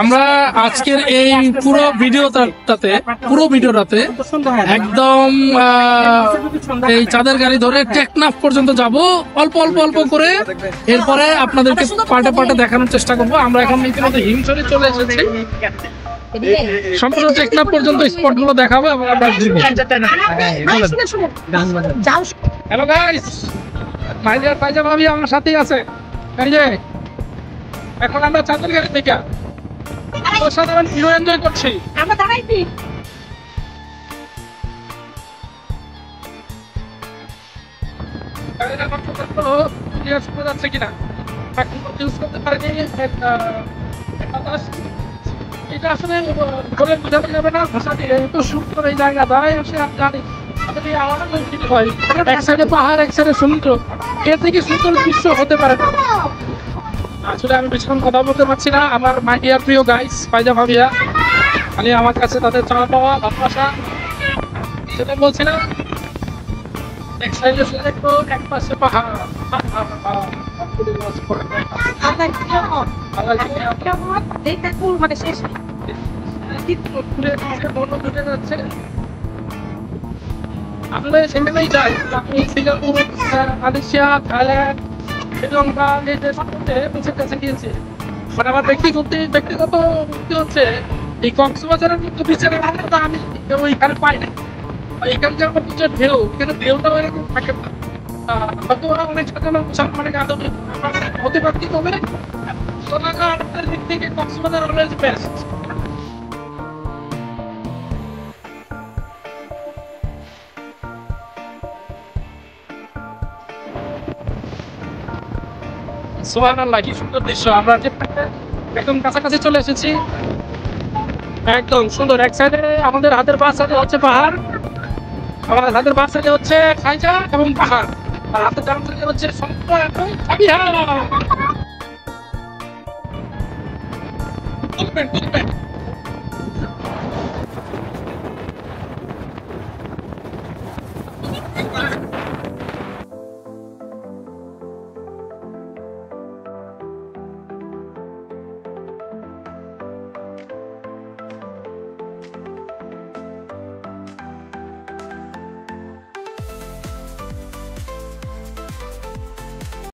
আমরা আজকের এই পুরো ভিডিওটাতে একদম এই চাঁদের গাড়ি ধরে টেকনাফ পর্যন্ত যাব, অল্প অল্প অল্প করে। এরপরে আপনাদেরকে পার্টে পার্টে দেখানোর চেষ্টা করবো। আমরা এখন ইতিমধ্যে হিমছড়ি চলে এসেছি, সম্পূর্ণ টেকনাফ পর্যন্ত স্পট গুলো দেখাবো এবং আমরা হ্যালো গাইস, ভাইজার ফাইজা ভাবি আমার সাথেই আছে। এই যে এখন আমরা চাঁদের গাড়ি থেকে অসাধারণ ভিউ এনজয় করছি। আমরা দাঁড়াইছি যাচ্ছে কিনা ইউজ করতে পারেনি। এটা আসলে বলে বোঝানো যাবে না, ভাষাটি এত সুন্দর এই জায়গাটা এসে জানি এক সাইডে পাহাড় এক সাইডে সমুদ্র, এর থেকে সুন্দর দৃশ্য হতে পারে না। আসলে আমি বেশিক্ষণ কথা বলতে পারছি না। আমার মাই ডিয়ার প্রিয় গাইস ফাইজা ভাবিয়া, আমি আমার কাছে তাদের চাওয়া পাওয়া ভালোবাসা সেটা বলছি না। এক সাইডে সমুদ্র, এক পাশে পাহাড়। মানে শেষ আসলে সেখানেই যাই। আমি সিঙ্গাপুর, মালয়েশিয়া, থাইল্যান্ড, শ্রীলঙ্কা এই দেশগুলোতে কাছে গিয়েছি। মানে আমার ব্যক্তিগত হচ্ছে এই কক্সবাজারের মতো বিচারের আনন্দ আমি ওইখানে পাই না। এখানে যে আমার কিছু ঢেউ, এখানে ঢেউটাও এরকম থাকে না। হয়তো ওরা অনেক সাধারণ মুসলমানের আদমে হতে পারতি, তবে সোনাগাঁওয়ের দিক থেকে কক্সবাজার অলওয়েজ বেস্ট। সুবহানাল্লাহ, কি সুন্দর দৃশ্য। আমরা যে একদম কাছাকাছি চলে এসেছি, একদম সুন্দর। এক সাইডে আমাদের হাতের বাঁ সাইডে হচ্ছে পাহাড়, আমাদের হাতের বাঁ সাইডে হচ্ছে খাইজা এবং পাহাড়, আর হাতের ডান সাইডে হচ্ছে সমুদ্র এবং পাহাড়।